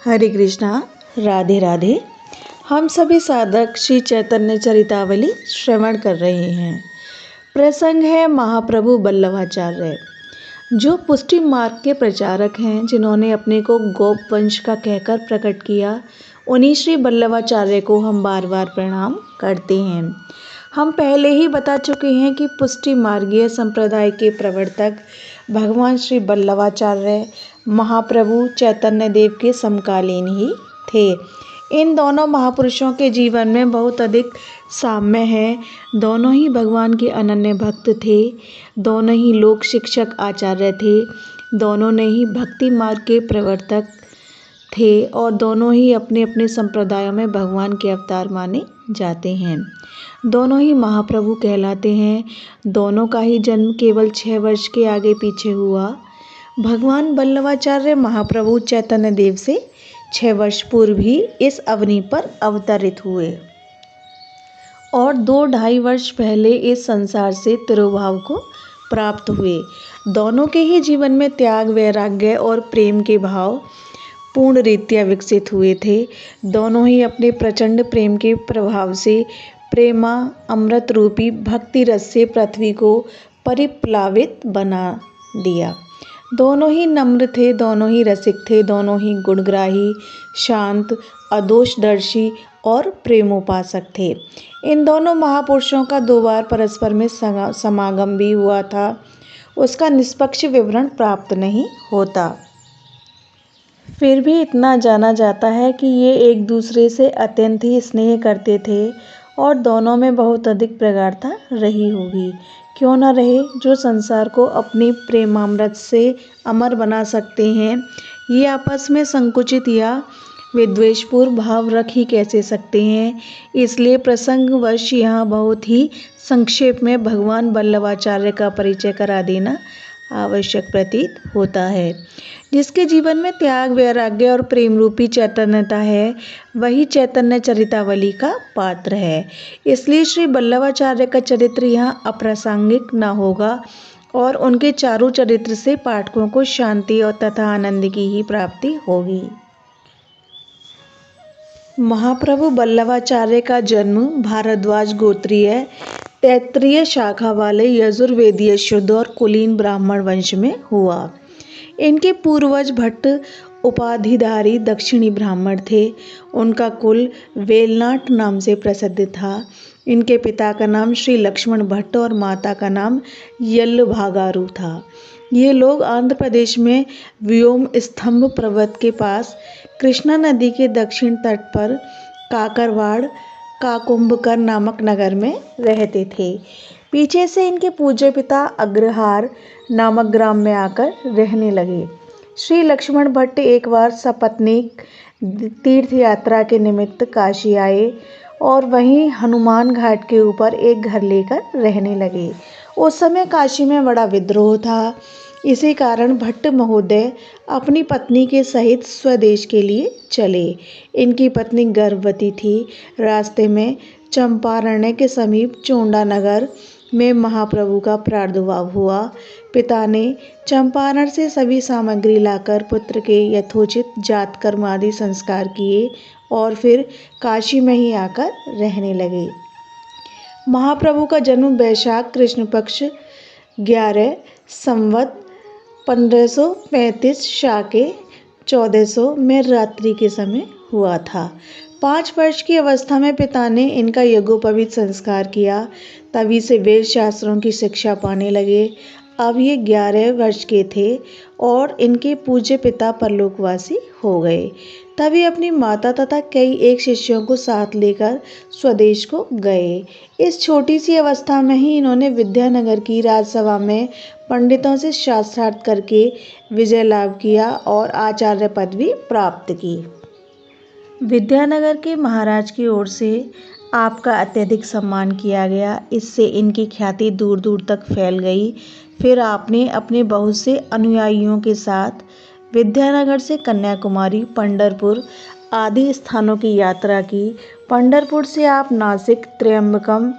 हरे कृष्णा। राधे राधे। हम सभी साधक श्री चैतन्य चरितावली श्रवण कर रहे हैं। प्रसंग है महाप्रभु बल्लभाचार्य, जो पुष्टि मार्ग के प्रचारक हैं, जिन्होंने अपने को गोप वंश का कहकर प्रकट किया। उन्हीं श्री बल्लभाचार्य को हम बार बार प्रणाम करते हैं। हम पहले ही बता चुके हैं कि पुष्टि मार्गीय संप्रदाय के प्रवर्तक भगवान श्री बल्लभाचार्य महाप्रभु चैतन्य देव के समकालीन ही थे। इन दोनों महापुरुषों के जीवन में बहुत अधिक साम्य है। दोनों ही भगवान के अनन्य भक्त थे, दोनों ही लोक शिक्षक आचार्य थे, दोनों ने ही भक्ति मार्ग के प्रवर्तक थे और दोनों ही अपने अपने संप्रदायों में भगवान के अवतार माने जाते हैं। दोनों ही महाप्रभु कहलाते हैं। दोनों का ही जन्म केवल 6 वर्ष के आगे पीछे हुआ। भगवान बल्लभाचार्य महाप्रभु चैतन्य देव से 6 वर्ष पूर्व ही इस अवनी पर अवतरित हुए और 2-2.5 वर्ष पहले इस संसार से तिरोभाव को प्राप्त हुए। दोनों के ही जीवन में त्याग, वैराग्य और प्रेम के भाव पूर्ण रीत्या विकसित हुए थे। दोनों ही अपने प्रचंड प्रेम के प्रभाव से प्रेमा अमृत रूपी भक्ति रस से पृथ्वी को परिप्लावित बना दिया। दोनों ही नम्र थे, दोनों ही रसिक थे, दोनों ही गुणग्राही, शांत, अदोषदर्शी और प्रेमोपासक थे। इन दोनों महापुरुषों का 2 बार परस्पर में समागम भी हुआ था। उसका निष्पक्ष विवरण प्राप्त नहीं होता। फिर भी इतना जाना जाता है कि ये एक दूसरे से अत्यंत ही स्नेह करते थे और दोनों में बहुत अधिक प्रगाढ़ता रही होगी। क्यों न रहे, जो संसार को अपनी प्रेमामृत से अमर बना सकते हैं, ये आपस में संकुचित या विद्वेषपूर्ण भाव रख ही कैसे सकते हैं। इसलिए प्रसंगवश यहाँ बहुत ही संक्षेप में भगवान बल्लभाचार्य का परिचय करा देना आवश्यक प्रतीत होता है। जिसके जीवन में त्याग, वैराग्य और प्रेम रूपी चैतन्यता है, वही चैतन्य चरितावली का पात्र है। इसलिए श्री बल्लभाचार्य का चरित्र यहाँ अप्रासंगिक न होगा और उनके चारों चरित्र से पाठकों को शांति और तथा आनंद की ही प्राप्ति होगी। महाप्रभु बल्लभाचार्य का जन्म भारद्वाज गोत्रीय तैत्तिरीय शाखा वाले यजुर्वेदीय शुद्ध और कुलीन ब्राह्मण वंश में हुआ। इनके पूर्वज भट्ट उपाधिधारी दक्षिणी ब्राह्मण थे। उनका कुल वेलनाट नाम से प्रसिद्ध था। इनके पिता का नाम श्री लक्ष्मण भट्ट और माता का नाम यल्लभागारु था। ये लोग आंध्र प्रदेश में व्योम स्तंभ पर्वत के पास कृष्णा नदी के दक्षिण तट पर काकरवाड़ काकुंभकर नामक नगर में रहते थे। पीछे से इनके पूज्य पिता अग्रहार नामक ग्राम में आकर रहने लगे। श्री लक्ष्मण भट्ट एक बार सपत्नीक तीर्थ यात्रा के निमित्त काशी आए और वहीं हनुमान घाट के ऊपर एक घर लेकर रहने लगे। उस समय काशी में बड़ा विद्रोह था। इसी कारण भट्ट महोदय अपनी पत्नी के सहित स्वदेश के लिए चले। इनकी पत्नी गर्भवती थी। रास्ते में चंपारण्य के समीप चोंडा नगर में महाप्रभु का प्रादुर्भाव हुआ। पिता ने चंपारण से सभी सामग्री लाकर पुत्र के यथोचित जात कर्म आदि संस्कार किए और फिर काशी में ही आकर रहने लगे। महाप्रभु का जन्म वैशाख कृष्ण पक्ष 11 संवत 1535 शाके 1400 में रात्रि के समय हुआ था। 5 वर्ष की अवस्था में पिता ने इनका यज्ञोपवीत संस्कार किया। तभी से वेद शास्त्रों की शिक्षा पाने लगे। अब ये 11 वर्ष के थे और इनके पूज्य पिता परलोकवासी हो गए। तभी अपनी माता तथा कई एक शिष्यों को साथ लेकर स्वदेश को गए। इस छोटी सी अवस्था में ही इन्होंने विद्यानगर की राजसभा में पंडितों से शास्त्रार्थ करके विजय लाभ किया और आचार्य पदवी प्राप्त की। विद्यानगर के महाराज की ओर से आपका अत्यधिक सम्मान किया गया। इससे इनकी ख्याति दूर दूर तक फैल गई। फिर आपने अपने बहुत से अनुयायियों के साथ विद्यानगर से कन्याकुमारी, पंढरपुर आदि स्थानों की यात्रा की। पंढरपुर से आप नासिक, त्र्यंबकम,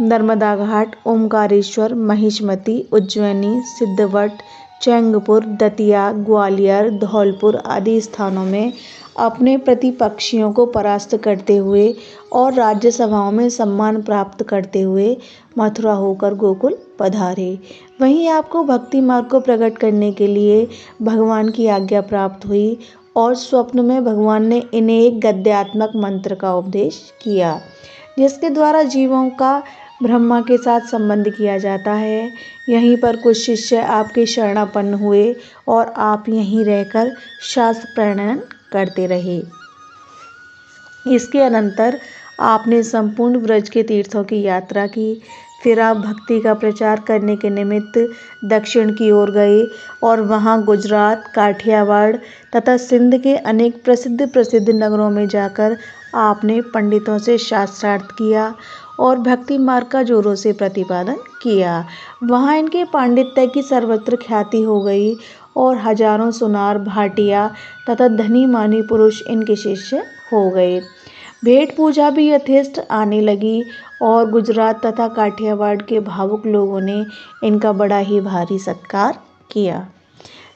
नर्मदा घाट, ओमकारेश्वर, महिष्मती, उज्जैनी, सिद्धवट, चैंगपुर, दतिया, ग्वालियर, धौलपुर आदि स्थानों में अपने प्रतिपक्षियों को परास्त करते हुए और राज्यसभाओं में सम्मान प्राप्त करते हुए मथुरा होकर गोकुल पधारे। वहीं आपको भक्ति मार्ग को प्रकट करने के लिए भगवान की आज्ञा प्राप्त हुई और स्वप्न में भगवान ने इन्हें एक गद्यात्मक मंत्र का उपदेश किया, जिसके द्वारा जीवों का ब्रह्मा के साथ संबंध किया जाता है। यहीं पर कुछ शिष्य आपके शरणापन्न हुए और आप यहीं रहकर शास्त्र प्रणयन करते रहे। इसके अनंतर आपने संपूर्ण ब्रज के तीर्थों की यात्रा की। फिर आप भक्ति का प्रचार करने के निमित्त दक्षिण की ओर गए और वहां गुजरात, काठियावाड़ तथा सिंध के अनेक प्रसिद्ध नगरों में जाकर आपने पंडितों से शास्त्रार्थ किया और भक्ति मार्ग का जोरों से प्रतिपादन किया। वहां इनके पांडित्य की सर्वत्र ख्याति हो गई और हजारों सुनार, भाटिया तथा धनी मानी पुरुष इनके शिष्य हो गए। भेंट पूजा भी यथेष्ट आने लगी और गुजरात तथा काठियावाड़ के भावुक लोगों ने इनका बड़ा ही भारी सत्कार किया।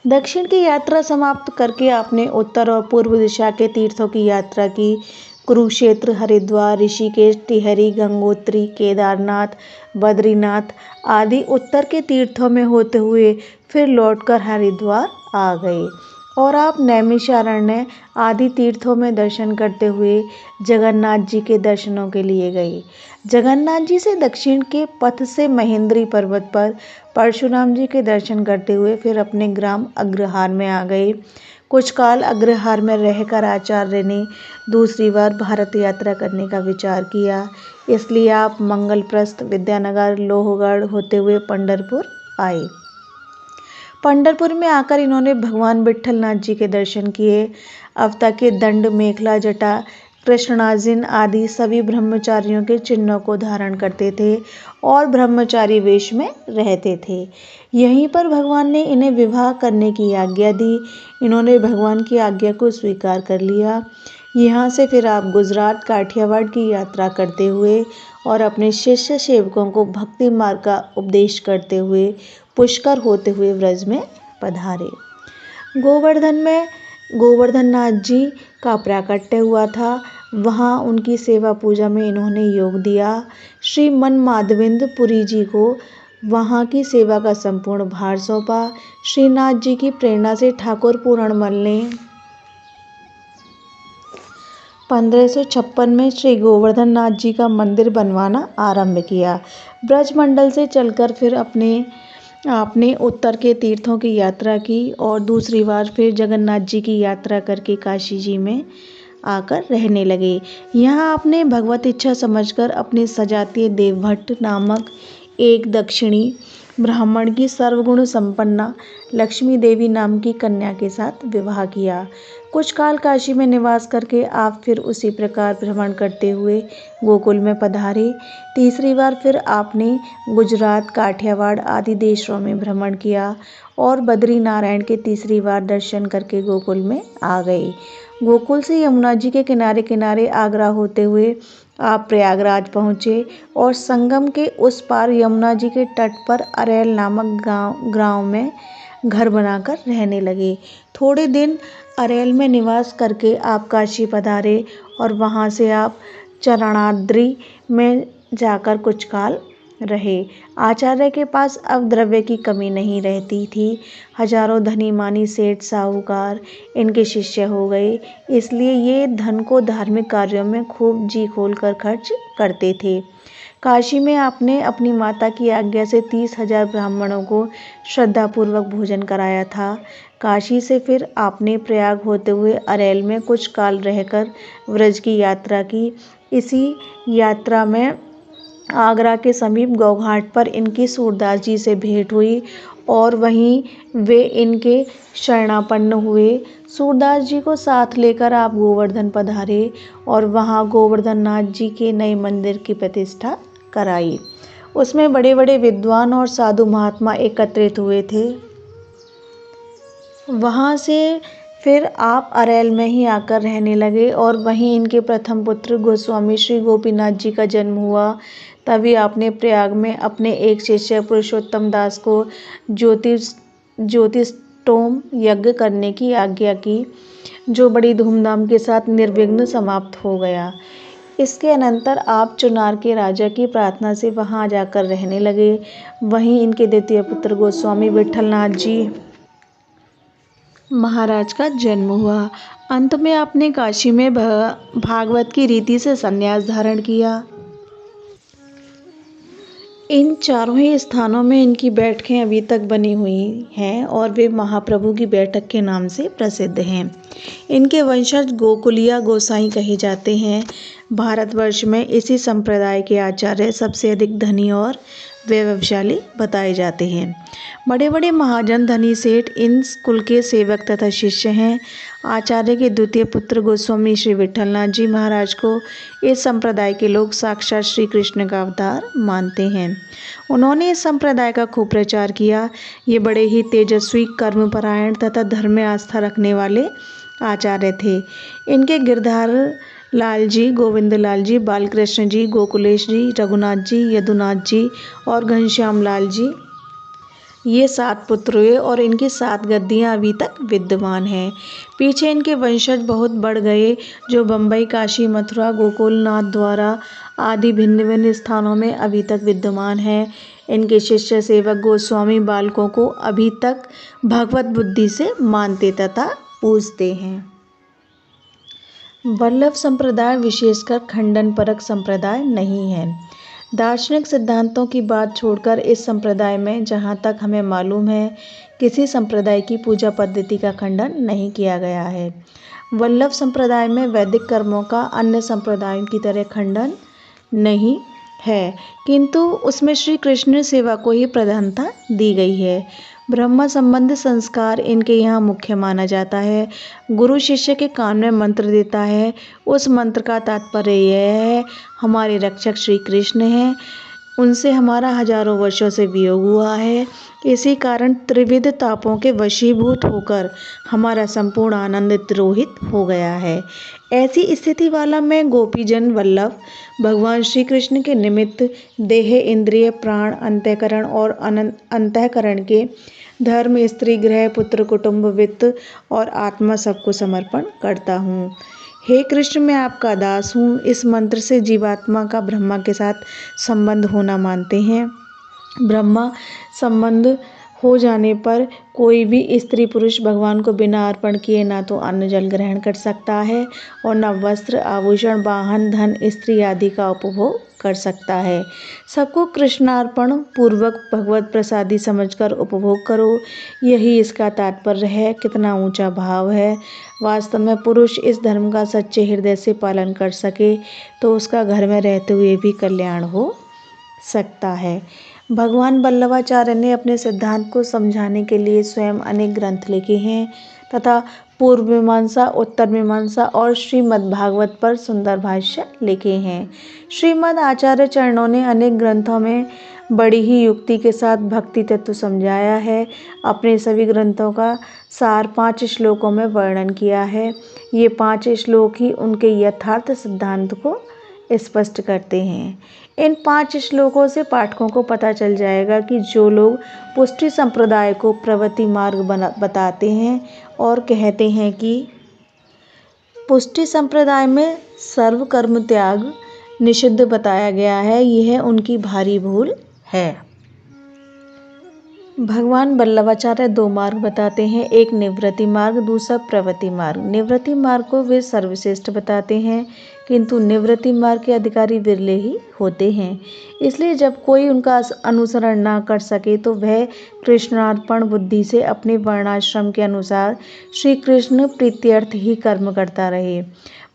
दक्षिण की यात्रा समाप्त करके आपने उत्तर और पूर्व दिशा के तीर्थों की यात्रा की। कुरुक्षेत्र, हरिद्वार, ऋषिकेश, टिहरी, गंगोत्री, केदारनाथ, बद्रीनाथ आदि उत्तर के तीर्थों में होते हुए फिर लौटकर हरिद्वार आ गए और आप नैमिषारण्य आदि तीर्थों में दर्शन करते हुए जगन्नाथ जी के दर्शनों के लिए गए। जगन्नाथ जी से दक्षिण के पथ से महेंद्री पर्वत पर परशुराम जी के दर्शन करते हुए फिर अपने ग्राम अग्रहार में आ गए। कुछ काल अग्रहार में रहकर आचार्य ने दूसरी बार भारत यात्रा करने का विचार किया, इसलिए आप मंगलप्रस्थ, विद्यानगर, लोहगढ़ होते हुए पंढरपुर आए। पंढरपुर में आकर इन्होंने भगवान विट्ठलनाथ जी के दर्शन किए। अब तक के दंड, मेखला, जटा, कृष्णाजिन आदि सभी ब्रह्मचारियों के चिन्हों को धारण करते थे और ब्रह्मचारी वेश में रहते थे। यहीं पर भगवान ने इन्हें विवाह करने की आज्ञा दी। इन्होंने भगवान की आज्ञा को स्वीकार कर लिया। यहाँ से फिर आप गुजरात, काठियावाड़ की यात्रा करते हुए और अपने शिष्य सेवकों को भक्ति मार्ग का उपदेश करते हुए पुष्कर होते हुए व्रज में पधारे। गोवर्धन में गोवर्धननाथ जी का प्राकट्य हुआ था। वहाँ उनकी सेवा पूजा में इन्होंने योग दिया। श्री मनमाधवेंद्र पुरी जी को वहाँ की सेवा का संपूर्ण भार सौंपा। श्रीनाथ जी की प्रेरणा से ठाकुर पूरणमल ने 1556 में श्री गोवर्धन नाथ जी का मंदिर बनवाना आरंभ किया। ब्रजमंडल से चलकर फिर आपने उत्तर के तीर्थों की यात्रा की और दूसरी बार फिर जगन्नाथ जी की यात्रा करके काशी जी में आकर रहने लगे। यहाँ आपने भगवत इच्छा समझकर अपने सजातीय देवभट्ट नामक एक दक्षिणी ब्राह्मण की सर्वगुण संपन्ना लक्ष्मी देवी नाम की कन्या के साथ विवाह किया। कुछ काल काशी में निवास करके आप फिर उसी प्रकार भ्रमण करते हुए गोकुल में पधारे। तीसरी बार फिर आपने गुजरात, काठियावाड़ आदि देशों में भ्रमण किया और बद्री नारायण के तीसरी बार दर्शन करके गोकुल में आ गए। गोकुल से यमुना जी के किनारे किनारे आगरा होते हुए आप प्रयागराज पहुँचे और संगम के उस पार यमुना जी के तट पर अरैल नामक गांव में घर बनाकर रहने लगे। थोड़े दिन अरैल में निवास करके आप काशी पधारे और वहां से आप चरणाद्रि में जाकर कुछ काल रहे। आचार्य के पास अब द्रव्य की कमी नहीं रहती थी। हजारों धनी मानी सेठ साहूकार इनके शिष्य हो गए, इसलिए ये धन को धार्मिक कार्यों में खूब जी खोल कर खर्च करते थे। काशी में आपने अपनी माता की आज्ञा से 30,000 ब्राह्मणों को श्रद्धापूर्वक भोजन कराया था। काशी से फिर आपने प्रयाग होते हुए अरैल में कुछ काल रहकर व्रज की यात्रा की। इसी यात्रा में आगरा के समीप गौघाट पर इनकी सूरदास जी से भेंट हुई और वहीं वे इनके शरणापन्न हुए। सूरदास जी को साथ लेकर आप गोवर्धन पधारे और वहां गोवर्धन नाथ जी के नए मंदिर की प्रतिष्ठा कराई। उसमें बड़े बड़े विद्वान और साधु महात्मा एकत्रित हुए थे। वहां से फिर आप अरैल में ही आकर रहने लगे और वहीं इनके प्रथम पुत्र गोस्वामी श्री गोपीनाथ जी का जन्म हुआ। तभी आपने प्रयाग में अपने एक शिष्य पुरुषोत्तम दास को ज्योतिष्टोम यज्ञ करने की आज्ञा की, जो बड़ी धूमधाम के साथ निर्विघ्न समाप्त हो गया। इसके अनंतर आप चुनार के राजा की प्रार्थना से वहां जाकर रहने लगे। वहीं इनके द्वितीय पुत्र गोस्वामी विट्ठलनाथ जी महाराज का जन्म हुआ। अंत में आपने काशी में भागवत की रीति से संन्यास धारण किया। इन चारों ही स्थानों में इनकी बैठकें अभी तक बनी हुई हैं और वे महाप्रभु की बैठक के नाम से प्रसिद्ध हैं। इनके वंशज गोकुलिया गोसाई कहे जाते हैं। भारतवर्ष में इसी संप्रदाय के आचार्य सबसे अधिक धनी और वैभवशाली बताए जाते हैं। बड़े बड़े महाजन धनी सेठ इन कुल के सेवक तथा शिष्य हैं। आचार्य के द्वितीय पुत्र गोस्वामी श्री विट्ठलनाथ जी महाराज को इस संप्रदाय के लोग साक्षात श्री कृष्ण का अवतार मानते हैं। उन्होंने इस संप्रदाय का खूब प्रचार किया। ये बड़े ही तेजस्वी, कर्मपरायण तथा धर्म में आस्था रखने वाले आचार्य थे। इनके गिरधार लाल जी, गोविंद लाल जी, बालकृष्ण जी, गोकुलेश जी, रघुनाथ जी, यदुनाथ जी और घनश्याम लाल जी, ये 7 पुत्र हुए और इनकी 7 गद्दियाँ अभी तक विद्यमान हैं। पीछे इनके वंशज बहुत बढ़ गए, जो बम्बई, काशी, मथुरा, गोकुलनाथ द्वारा आदि भिन्न भिन्न स्थानों में अभी तक विद्यमान हैं। इनके शिष्य सेवक गोस्वामी बालकों को अभी तक भगवत बुद्धि से मानते तथा पूजते हैं। वल्लभ संप्रदाय विशेषकर खंडन परक संप्रदाय नहीं है। दार्शनिक सिद्धांतों की बात छोड़कर इस संप्रदाय में, जहाँ तक हमें मालूम है, किसी संप्रदाय की पूजा पद्धति का खंडन नहीं किया गया है। वल्लभ संप्रदाय में वैदिक कर्मों का अन्य संप्रदायों की तरह खंडन नहीं है, किंतु उसमें श्री कृष्ण सेवा को ही प्रधानता दी गई है। ब्रह्म संबंध संस्कार इनके यहाँ मुख्य माना जाता है। गुरु शिष्य के कान में मंत्र देता है। उस मंत्र का तात्पर्य यह है, हमारे रक्षक श्री कृष्ण हैं, उनसे हमारा हजारों वर्षों से वियोग हुआ है। इसी कारण त्रिविध तापों के वशीभूत होकर हमारा संपूर्ण आनंद तिरोहित हो गया है। ऐसी स्थिति वाला मैं गोपीजन वल्लभ भगवान श्री कृष्ण के निमित्त देह, इंद्रिय, प्राण, अंतःकरण और अंतःकरण के धर्म, स्त्री, गृह, पुत्र, कुटुंब, वित्त और आत्मा सबको समर्पण करता हूँ। हे कृष्ण, मैं आपका दास हूँ। इस मंत्र से जीवात्मा का ब्रह्मा के साथ संबंध होना मानते हैं। ब्रह्मा संबंध हो जाने पर कोई भी स्त्री पुरुष भगवान को बिना अर्पण किए ना तो अन्न जल ग्रहण कर सकता है और न वस्त्र, आभूषण, वाहन, धन, स्त्री आदि का उपभोग कर सकता है। सबको कृष्णार्पण पूर्वक भगवत प्रसादी समझकर उपभोग करो, यही इसका तात्पर्य है। कितना ऊंचा भाव है। वास्तव में पुरुष इस धर्म का सच्चे हृदय से पालन कर सके तो उसका घर में रहते हुए भी कल्याण हो सकता है। भगवान वल्लभाचार्य ने अपने सिद्धांत को समझाने के लिए स्वयं अनेक ग्रंथ लिखे हैं तथा पूर्व मीमांसा, उत्तर मीमांसा और श्रीमद् भागवत पर सुंदर भाष्य लिखे हैं। श्रीमद् आचार्य चरणों ने अनेक ग्रंथों में बड़ी ही युक्ति के साथ भक्ति तत्व समझाया है। अपने सभी ग्रंथों का सार 5 श्लोकों में वर्णन किया है। ये 5 श्लोक ही उनके यथार्थ सिद्धांत को स्पष्ट करते हैं। इन 5 श्लोकों से पाठकों को पता चल जाएगा कि जो लोग पुष्टि संप्रदाय को प्रवृत्ति मार्ग बताते हैं और कहते हैं कि पुष्टि संप्रदाय में सर्व कर्म त्याग निषिद्ध बताया गया है, यह उनकी भारी भूल है। भगवान वल्लभाचार्य 2 मार्ग बताते हैं, एक निवृत्ति मार्ग, दूसरा प्रवृत्ति मार्ग। निवृत्ति मार्ग को वे सर्वश्रेष्ठ बताते हैं, किंतु निवृत्ति मार्ग के अधिकारी विरले ही होते हैं। इसलिए जब कोई उनका अनुसरण ना कर सके तो वह कृष्णार्पण बुद्धि से अपने वर्णाश्रम के अनुसार श्री कृष्ण प्रीत्यर्थ ही कर्म करता रहे।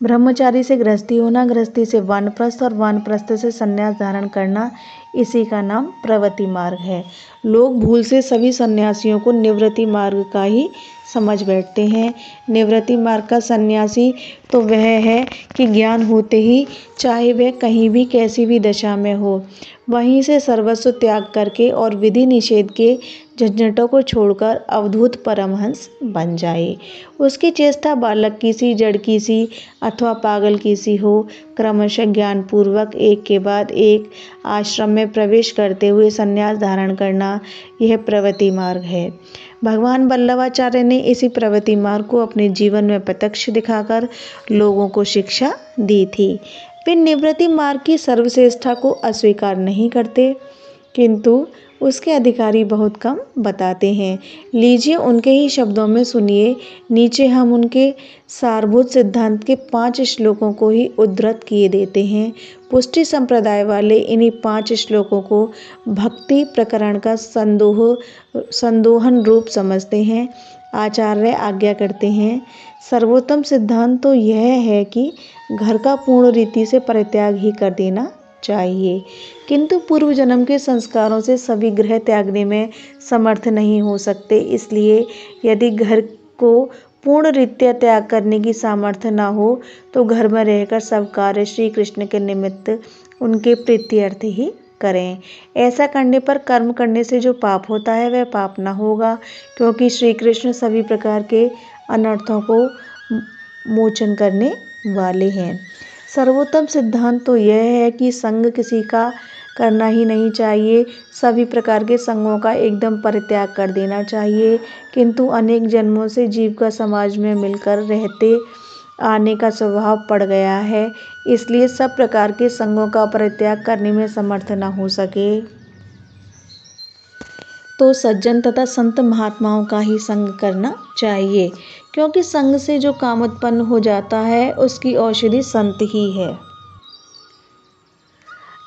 ब्रह्मचारी से गृहस्थी होना, गृहस्थी से वानप्रस्थ और वानप्रस्थ से संन्यास धारण करना, इसी का नाम प्रवृत्ति मार्ग है। लोग भूल से सभी सन्यासियों को निवृत्ति मार्ग का ही समझ बैठते हैं। निवृत्ति मार्ग का सन्यासी तो वह है कि ज्ञान होते ही, चाहे वह कहीं भी कैसी भी दशा में हो, वहीं से सर्वस्व त्याग करके और विधि निषेध के झंझटों को छोड़कर अवधूत परमहंस बन जाए। उसकी चेष्टा बालक की सी, जड़ की सी अथवा पागल की सी हो, क्रमशः ज्ञानपूर्वक एक के बाद एक आश्रम में प्रवेश करते हुए संन्यास धारण करना, यह प्रवृत्ति मार्ग है। भगवान वल्लभाचार्य ने इसी प्रवृत्ति मार्ग को अपने जीवन में प्रत्यक्ष दिखाकर लोगों को शिक्षा दी थी। वे निवृत्ति मार्ग की सर्वश्रेष्ठता को अस्वीकार नहीं करते, किंतु उसके अधिकारी बहुत कम बताते हैं। लीजिए उनके ही शब्दों में सुनिए। नीचे हम उनके सारभूत सिद्धांत के 5 श्लोकों को ही उद्धृत किए देते हैं। पुष्टि संप्रदाय वाले इन्हीं 5 श्लोकों को भक्ति प्रकरण का संदोहन रूप समझते हैं। आचार्य आज्ञा करते हैं, सर्वोत्तम सिद्धांत तो यह है कि घर का पूर्ण रीति से परित्याग ही कर देना चाहिए, किंतु पूर्व जन्म के संस्कारों से सभी गृह त्यागने में समर्थ नहीं हो सकते। इसलिए यदि घर को पूर्ण रीत्या त्याग करने की सामर्थ्य न हो तो घर में रहकर सब कार्य श्री कृष्ण के निमित्त उनके प्रीत्यर्थ ही करें। ऐसा करने पर कर्म करने से जो पाप होता है वह पाप न होगा, क्योंकि श्री कृष्ण सभी प्रकार के अनर्थों को मोचन करने वाले हैं। सर्वोत्तम सिद्धांत तो यह है कि संग किसी का करना ही नहीं चाहिए, सभी प्रकार के संगों का एकदम परित्याग कर देना चाहिए। किंतु अनेक जन्मों से जीव का समाज में मिलकर रहते आने का स्वभाव पड़ गया है, इसलिए सब प्रकार के संगों का परित्याग करने में समर्थ न हो सके तो सज्जन तथा संत महात्माओं का ही संग करना चाहिए, क्योंकि संग से जो काम उत्पन्न हो जाता है उसकी औषधि संत ही है।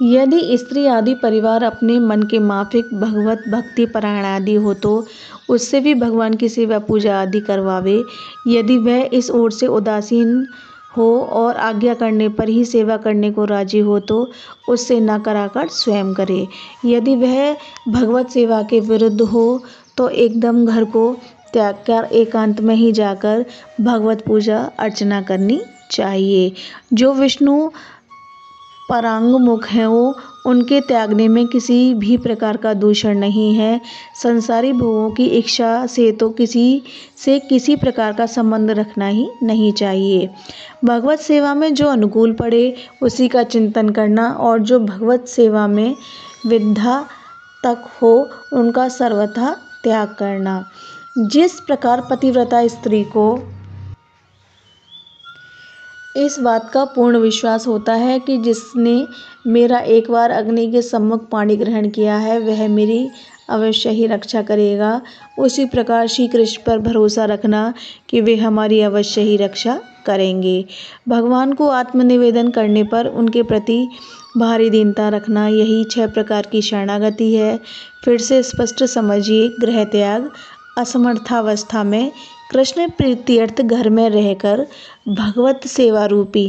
यदि स्त्री आदि परिवार अपने मन के माफिक भगवत भक्ति परायण आदि हो तो उससे भी भगवान की सेवा पूजा आदि करवावे। यदि वह इस ओर से उदासीन हो और आज्ञा करने पर ही सेवा करने को राजी हो तो उससे न कराकर स्वयं करे। यदि वह भगवत सेवा के विरुद्ध हो तो एकदम घर को त्याग कर एकांत में ही जाकर भगवत पूजा अर्चना करनी चाहिए। जो विष्णु परांगमुख हैं वो उनके त्यागने में किसी भी प्रकार का दूषण नहीं है। संसारी भोगों की इच्छा से तो किसी प्रकार का संबंध रखना ही नहीं चाहिए। भगवत सेवा में जो अनुकूल पड़े उसी का चिंतन करना और जो भगवत सेवा में विद्या तक हो उनका सर्वथा त्याग करना। जिस प्रकार पतिव्रता स्त्री को इस बात का पूर्ण विश्वास होता है कि जिसने मेरा एक बार अग्नि के सम्मुख पानी ग्रहण किया है वह मेरी अवश्य ही रक्षा करेगा, उसी प्रकार श्री कृष्ण पर भरोसा रखना कि वे हमारी अवश्य ही रक्षा करेंगे। भगवान को आत्मनिवेदन करने पर उनके प्रति भारी दीनता रखना, यही 6 प्रकार की शरणागति है। फिर से स्पष्ट समझिए। गृह त्याग, असमर्थावस्था में कृष्ण प्रीत्यर्थ घर में रहकर भगवत सेवा रूपी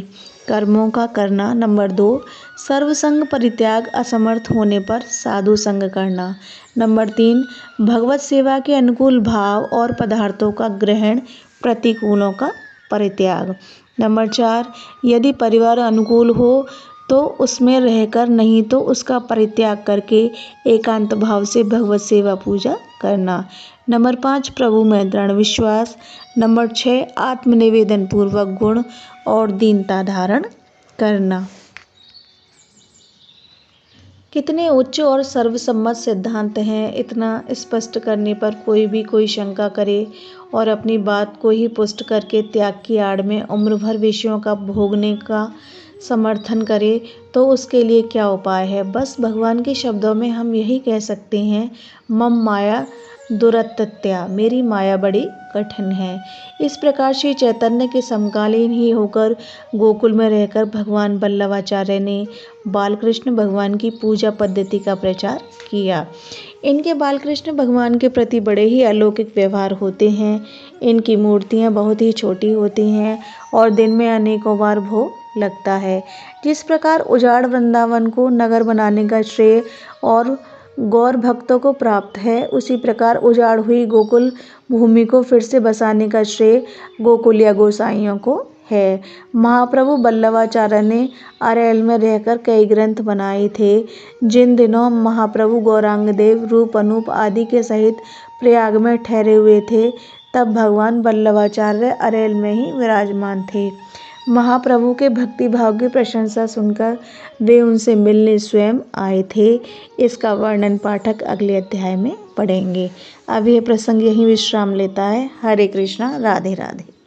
कर्मों का करना। नंबर 2, सर्वसंग परित्याग, असमर्थ होने पर साधु संग करना। नंबर 3, भगवत सेवा के अनुकूल भाव और पदार्थों का ग्रहण, प्रतिकूलों का परित्याग। नंबर 4, यदि परिवार अनुकूल हो तो उसमें रहकर, नहीं तो उसका परित्याग करके एकांत भाव से भगवत सेवा पूजा करना। नंबर 5, प्रभु में दृढ़ विश्वास। नंबर 6, आत्मनिवेदन पूर्वक गुण और दीनता धारण करना। कितने उच्च और सर्वसम्मत सिद्धांत हैं। इतना स्पष्ट करने पर कोई शंका करे और अपनी बात को ही पुष्ट करके त्याग की आड़ में उम्र भर विषयों का भोगने का समर्थन करे तो उसके लिए क्या उपाय है। बस भगवान के शब्दों में हम यही कह सकते हैं, मम माया दुरत्यया, मेरी माया बड़ी कठिन है। इस प्रकार श्री चैतन्य के समकालीन ही होकर गोकुल में रहकर भगवान वल्लभाचार्य ने बालकृष्ण भगवान की पूजा पद्धति का प्रचार किया। इनके बालकृष्ण भगवान के प्रति बड़े ही अलौकिक व्यवहार होते हैं। इनकी मूर्तियाँ बहुत ही छोटी होती हैं और दिन में अनेकों बार भोग लगता है। जिस प्रकार उजाड़ वृंदावन को नगर बनाने का श्रेय और गौर भक्तों को प्राप्त है, उसी प्रकार उजाड़ हुई गोकुल भूमि को फिर से बसाने का श्रेय गोकुलिया गोसाइयों को है। महाप्रभु वल्लभाचार्य ने अरैल में रहकर कई ग्रंथ बनाए थे। जिन दिनों महाप्रभु गौरांग देव, रूप अनूप आदि के सहित प्रयाग में ठहरे हुए थे, तब भगवान वल्लभाचार्य अरैल में ही विराजमान थे। महाप्रभु के भक्ति भाव की प्रशंसा सुनकर वे उनसे मिलने स्वयं आए थे। इसका वर्णन पाठक अगले अध्याय में पढ़ेंगे। अब यह प्रसंग यहीं विश्राम लेता है। हरे कृष्णा, राधे राधे।